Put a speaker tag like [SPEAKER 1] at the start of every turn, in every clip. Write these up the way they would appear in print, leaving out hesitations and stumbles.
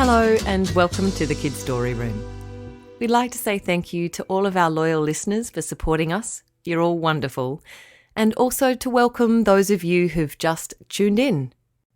[SPEAKER 1] Hello and welcome to the Kids Story Room. We'd like to say thank you to all of our loyal listeners for supporting us. You're all wonderful. And also to welcome those of you who've just tuned in.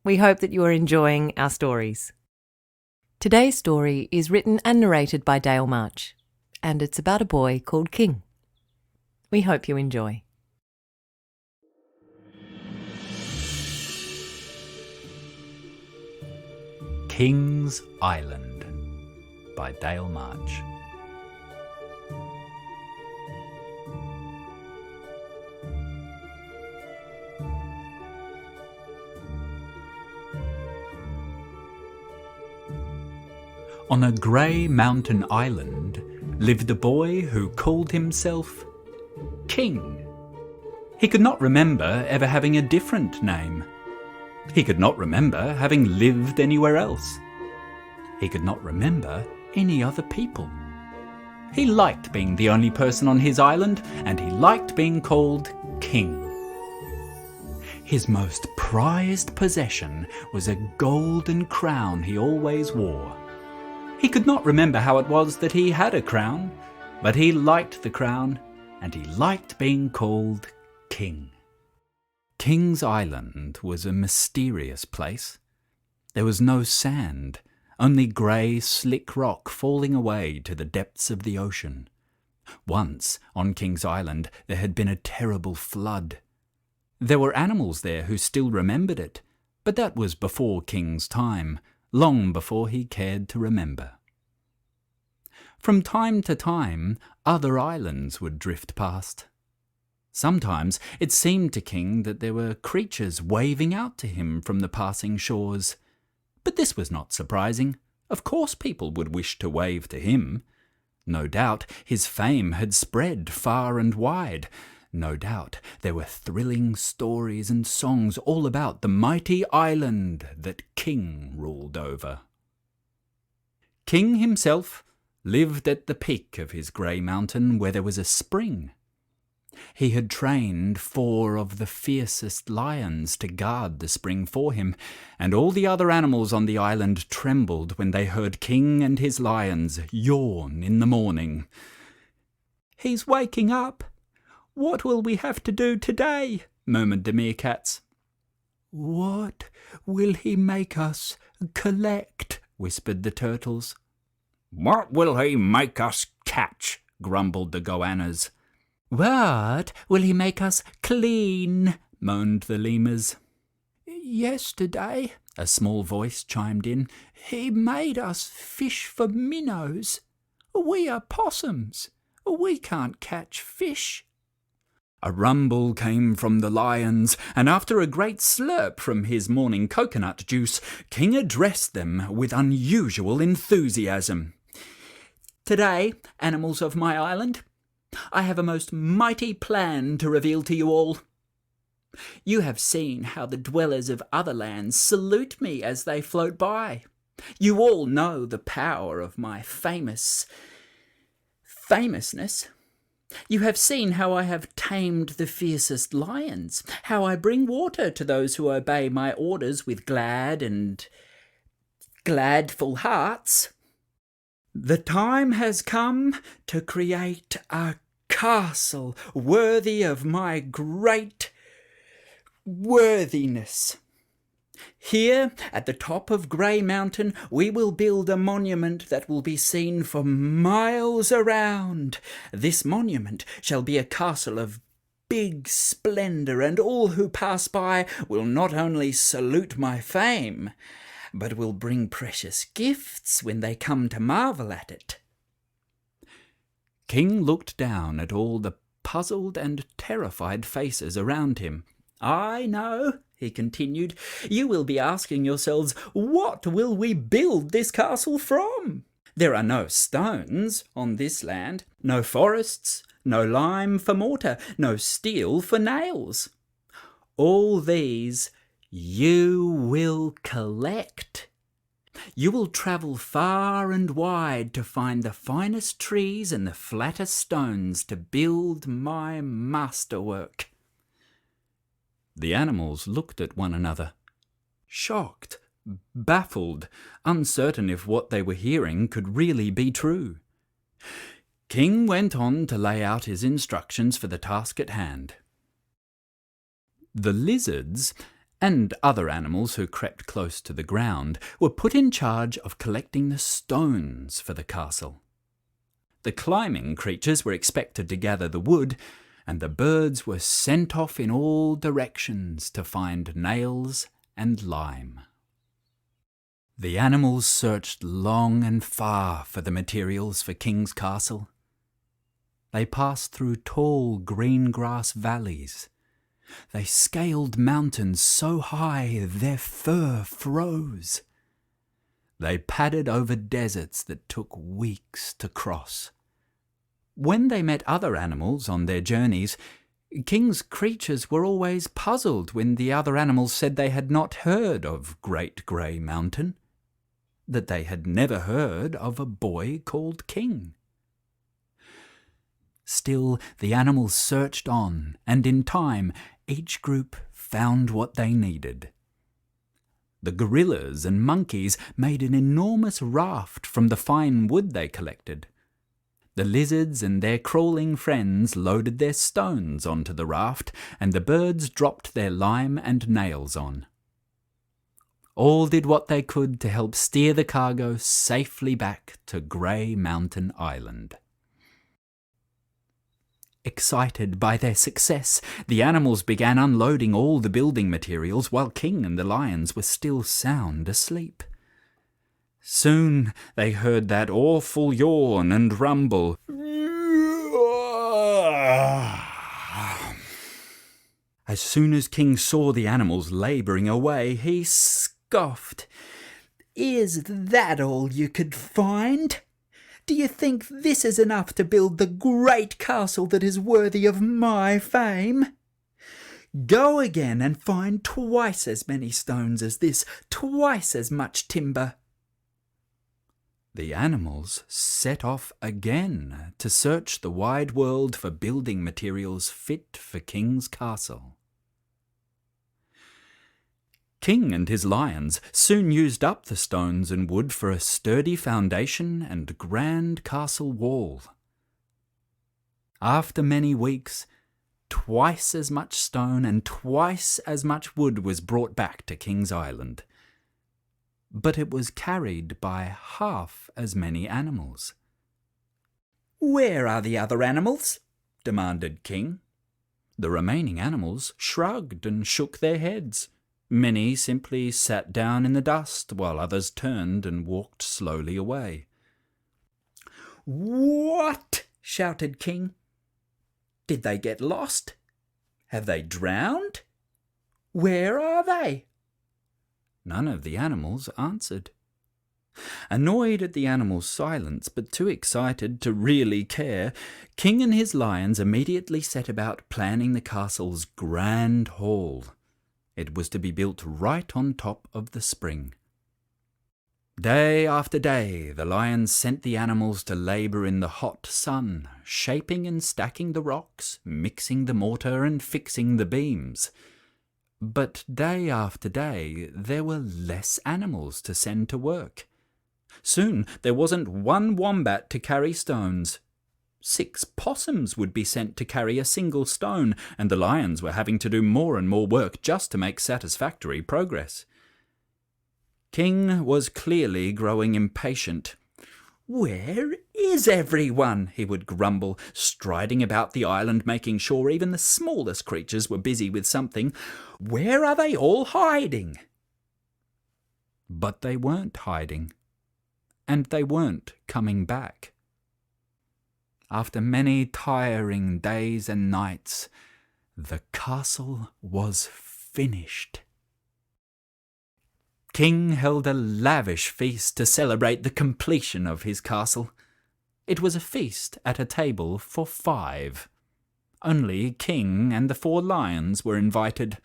[SPEAKER 1] We hope that you are enjoying our stories. Today's story is written and narrated by Dale March, and it's about a boy called King. We hope you enjoy.
[SPEAKER 2] King's Island by Dale March. On a grey mountain island lived a boy who called himself King. He could not remember ever having a different name. He could not remember having lived anywhere else. He could not remember any other people. He liked being the only person on his island, and he liked being called King. His most prized possession was a golden crown he always wore. He could not remember how it was that he had a crown, but he liked the crown, and he liked being called King. King's Island was a mysterious place. There was no sand, only grey, slick rock falling away to the depths of the ocean. Once, on King's Island, there had been a terrible flood. There were animals there who still remembered it, but that was before King's time, long before he cared to remember. From time to time, other islands would drift past. Sometimes it seemed to King that there were creatures waving out to him from the passing shores. But this was not surprising. Of course people would wish to wave to him. No doubt his fame had spread far and wide. No doubt there were thrilling stories and songs all about the mighty island that King ruled over. King himself lived at the peak of his grey mountain where there was a spring. He had trained 4 of the fiercest lions to guard the spring for him, and all the other animals on the island trembled when they heard King and his lions yawn in the morning. "He's waking up. What will we have to do today?" murmured the meerkats. "What will he make us collect?" whispered the turtles. "What will he make us catch?" grumbled the goannas. "What will he make us clean?" moaned the lemurs. "Yesterday," a small voice chimed in, "he made us fish for minnows. We are possums. We can't catch fish." A rumble came from the lions, and after a great slurp from his morning coconut juice, King addressed them with unusual enthusiasm. "Today, animals of my island, I have a most mighty plan to reveal to you all. You have seen how the dwellers of other lands salute me as they float by. You all know the power of my famousness. You have seen how I have tamed the fiercest lions, how I bring water to those who obey my orders with gladful hearts. The time has come to create a castle worthy of my great worthiness. Here, at the top of Grey Mountain, we will build a monument that will be seen for miles around. This monument shall be a castle of big splendour, and all who pass by will not only salute my fame, but will bring precious gifts when they come to marvel at it." King looked down at all the puzzled and terrified faces around him. "I know," he continued, "you will be asking yourselves, what will we build this castle from? There are no stones on this land, no forests, no lime for mortar, no steel for nails. All these you will collect. You will travel far and wide to find the finest trees and the flattest stones to build my masterwork." The animals looked at one another, shocked baffled, uncertain if what they were hearing could really be true. King went on to lay out his instructions for the task at hand. The lizards, and other animals who crept close to the ground, were put in charge of collecting the stones for the castle. The climbing creatures were expected to gather the wood, and the birds were sent off in all directions to find nails and lime. The animals searched long and far for the materials for King's castle. They passed through tall green grass valleys. They scaled mountains so high their fur froze. They padded over deserts that took weeks to cross. When they met other animals on their journeys, King's creatures were always puzzled when the other animals said they had not heard of Great Grey Mountain, that they had never heard of a boy called King. Still, the animals searched on, and in time, each group found what they needed. The gorillas and monkeys made an enormous raft from the fine wood they collected. The lizards and their crawling friends loaded their stones onto the raft, and the birds dropped their lime and nails on. All did what they could to help steer the cargo safely back to Grey Mountain Island. Excited by their success, the animals began unloading all the building materials while King and the lions were still sound asleep. Soon they heard that awful yawn and rumble. As soon as King saw the animals labouring away, he scoffed. "Is that all you could find? Do you think this is enough to build the great castle that is worthy of my fame? Go again and find twice as many stones as this, twice as much timber." The animals set off again to search the wide world for building materials fit for King's castle. King and his lions soon used up the stones and wood for a sturdy foundation and grand castle wall. After many weeks, twice as much stone and twice as much wood was brought back to King's Island. But it was carried by half as many animals. "Where are the other animals?" demanded King. The remaining animals shrugged and shook their heads. Many simply sat down in the dust, while others turned and walked slowly away. "What?" shouted King. "Did they get lost? Have they drowned? Where are they?" None of the animals answered. Annoyed at the animals' silence, but too excited to really care, King and his lions immediately set about planning the castle's grand hall. It was to be built right on top of the spring. Day after day, the lions sent the animals to labour in the hot sun, shaping and stacking the rocks, mixing the mortar and fixing the beams. But day after day, there were less animals to send to work. Soon there wasn't one wombat to carry stones. 6 possums would be sent to carry a single stone, and the lions were having to do more and more work just to make satisfactory progress. King was clearly growing impatient. "Where is everyone?" he would grumble, striding about the island, making sure even the smallest creatures were busy with something. "Where are they all hiding?" But they weren't hiding, and they weren't coming back. After many tiring days and nights, the castle was finished. King held a lavish feast to celebrate the completion of his castle. It was a feast at a table for 5. Only King and the 4 lions were invited.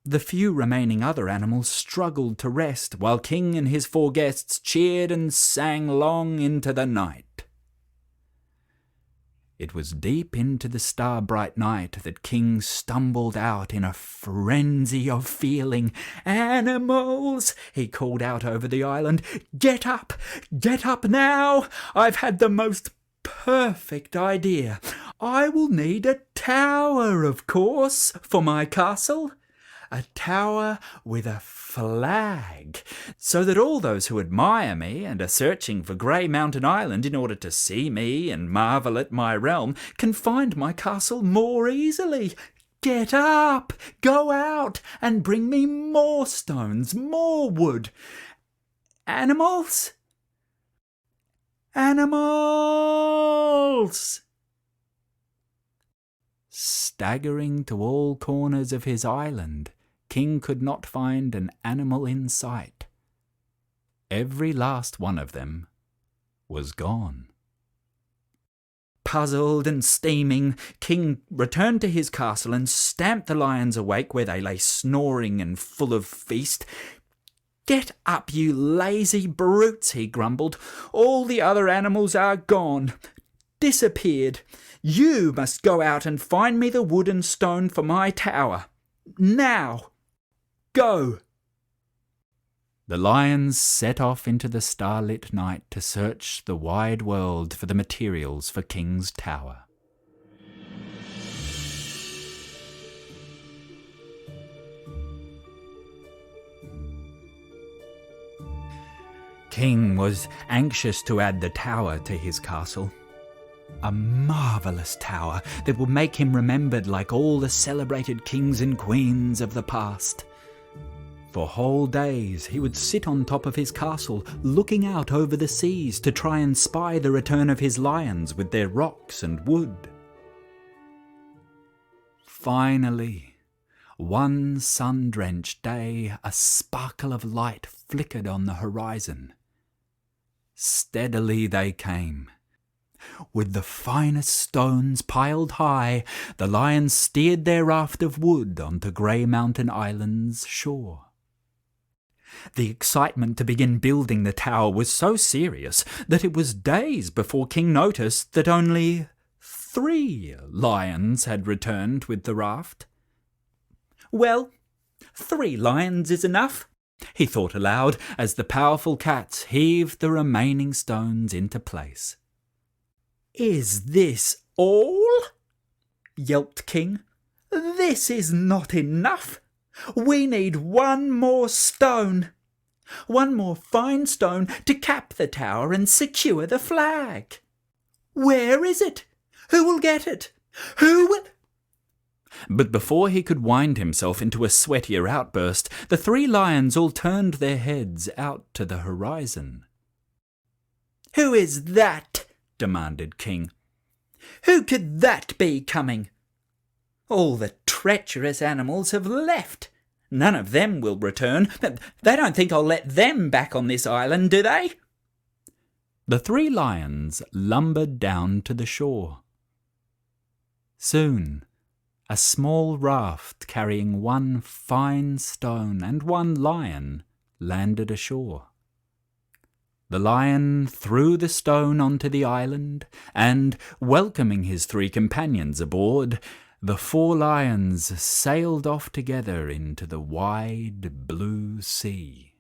[SPEAKER 2] The few remaining other animals struggled to rest, while King and his 4 guests cheered and sang long into the night. It was deep into the star-bright night that King stumbled out in a frenzy of feeling. "Animals!" he called out over the island. "Get up! Get up now! I've had the most perfect idea. I will need a tower, of course, for my castle. A tower with a flag, so that all those who admire me and are searching for Grey Mountain Island in order to see me and marvel at my realm can find my castle more easily. Get up! Go out and bring me more stones, more wood. Animals? Animals!" Staggering to all corners of his island, King could not find an animal in sight. Every last one of them was gone. Puzzled and steaming, King returned to his castle and stamped the lions awake where they lay snoring and full of feast. "Get up, you lazy brutes," he grumbled. "All the other animals are gone, disappeared. You must go out and find me the wood and stone for my tower. Now! Go!" The lions set off into the starlit night to search the wide world for the materials for King's tower. King was anxious to add the tower to his castle. A marvellous tower that would make him remembered like all the celebrated kings and queens of the past. For whole days he would sit on top of his castle, looking out over the seas to try and spy the return of his lions with their rocks and wood. Finally, one sun-drenched day, a sparkle of light flickered on the horizon. Steadily they came. With the finest stones piled high, the lions steered their raft of wood onto Grey Mountain Island's shore. The excitement to begin building the tower was so serious that it was days before King noticed that only 3 lions had returned with the raft. "Well, 3 lions is enough," he thought aloud as the powerful cats heaved the remaining stones into place. "Is this all?" yelped King. "This is not enough. We need one more stone. One more fine stone to cap the tower and secure the flag. Where is it? Who will get it? Who will—" But before he could wind himself into a sweatier outburst, the 3 lions all turned their heads out to the horizon. "Who is that?" demanded King. "Who could that be coming? All the treacherous animals have left. None of them will return. They don't think I'll let them back on this island, do they?" The 3 lions lumbered down to the shore. Soon, a small raft carrying 1 fine stone and 1 lion landed ashore. The lion threw the stone onto the island, and, welcoming his 3 companions aboard, the 4 lions sailed off together into the wide blue sea.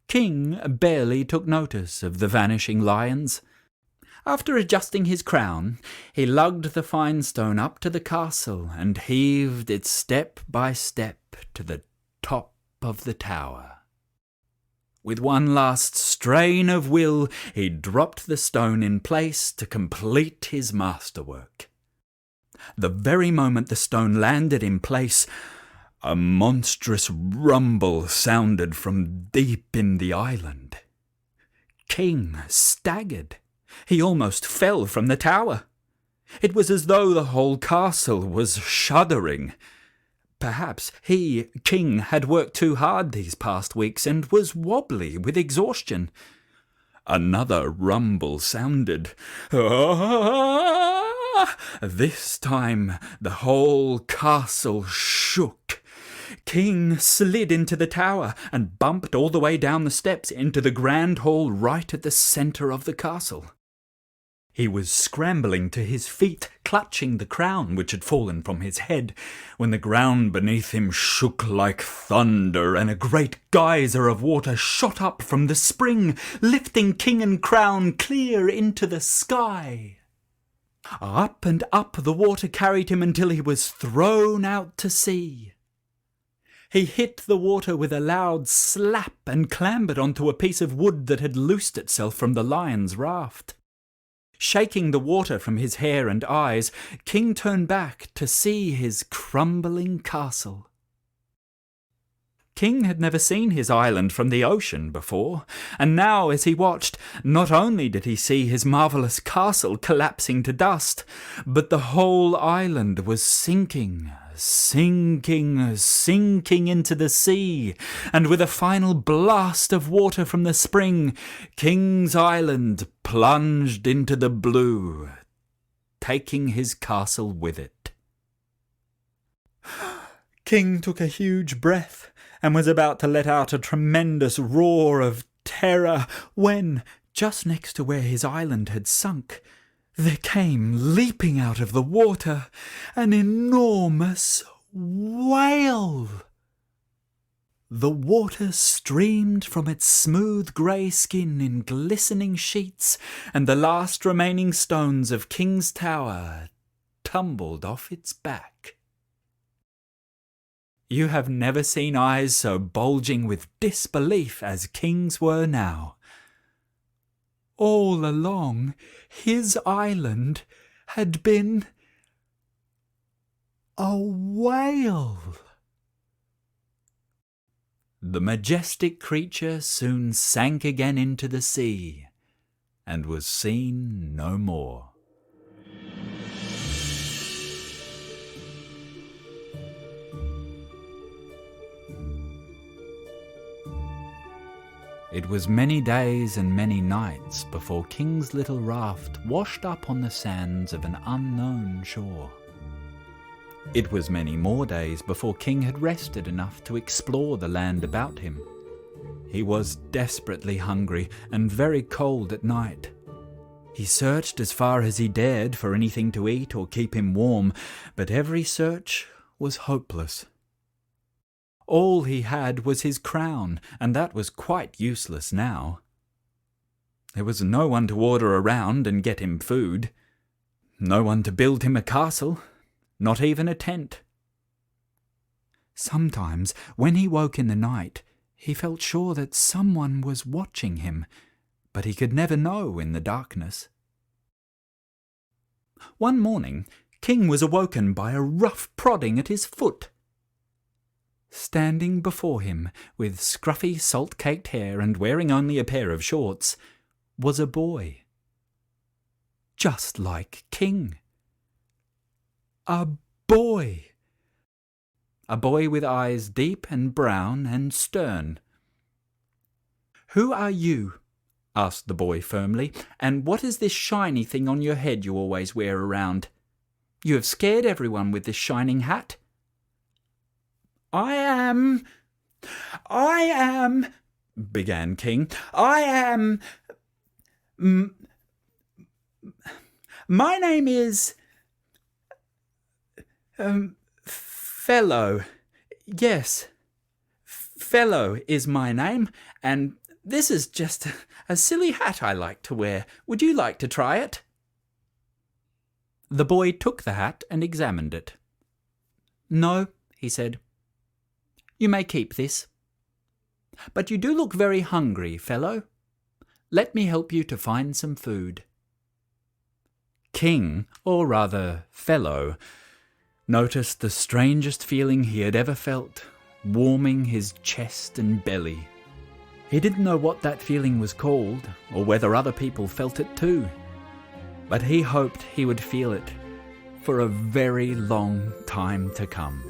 [SPEAKER 2] King barely took notice of the vanishing lions. After adjusting his crown, he lugged the fine stone up to the castle and heaved it step by step to the top of the tower. With one last strain of will, he dropped the stone in place to complete his masterwork. The very moment the stone landed in place, a monstrous rumble sounded from deep in the island. King staggered. He almost fell from the tower. It was as though the whole castle was shuddering. Perhaps he, King, had worked too hard these past weeks and was wobbly with exhaustion. Another rumble sounded. This time the whole castle shook. King slid into the tower and bumped all the way down the steps into the grand hall right at the centre of the castle. He was scrambling to his feet, clutching the crown which had fallen from his head, when the ground beneath him shook like thunder, and a great geyser of water shot up from the spring, lifting king and crown clear into the sky. Up and up the water carried him until he was thrown out to sea. He hit the water with a loud slap and clambered onto a piece of wood that had loosed itself from the lion's raft. Shaking the water from his hair and eyes, King turned back to see his crumbling castle. King had never seen his island from the ocean before, and now as he watched, not only did he see his marvellous castle collapsing to dust, but the whole island was sinking into the sea, and with a final blast of water from the spring, King's Island plunged into the blue, taking his castle with it. King took a huge breath and was about to let out a tremendous roar of terror when, just next to where his island had sunk, there came, leaping out of the water, an enormous whale. The water streamed from its smooth grey skin in glistening sheets, and the last remaining stones of King's Tower tumbled off its back. You have never seen eyes so bulging with disbelief as King's were now. All along, his island had been a whale. The majestic creature soon sank again into the sea and was seen no more. It was many days and many nights before King's little raft washed up on the sands of an unknown shore. It was many more days before King had rested enough to explore the land about him. He was desperately hungry and very cold at night. He searched as far as he dared for anything to eat or keep him warm, but every search was hopeless. All he had was his crown, and that was quite useless now. There was no one to order around and get him food. No one to build him a castle, not even a tent. Sometimes, when he woke in the night, he felt sure that someone was watching him, but he could never know in the darkness. One morning, King was awoken by a rough prodding at his foot. Standing before him, with scruffy salt-caked hair and wearing only a pair of shorts, was a boy. Just like King. A boy. A boy with eyes deep and brown and stern. "Who are you?" asked the boy firmly, "and what is this shiny thing on your head you always wear around? You have scared everyone with this shining hat." I am, began King. My name is, Fellow. Yes, Fellow is my name, and this is just a silly hat I like to wear. Would you like to try it? The boy took the hat and examined it. "No," he said. "You may keep this. But you do look very hungry, Fellow. Let me help you to find some food." King, or rather Fellow, noticed the strangest feeling he had ever felt, warming his chest and belly. He didn't know what that feeling was called, or whether other people felt it too, but he hoped he would feel it for a very long time to come.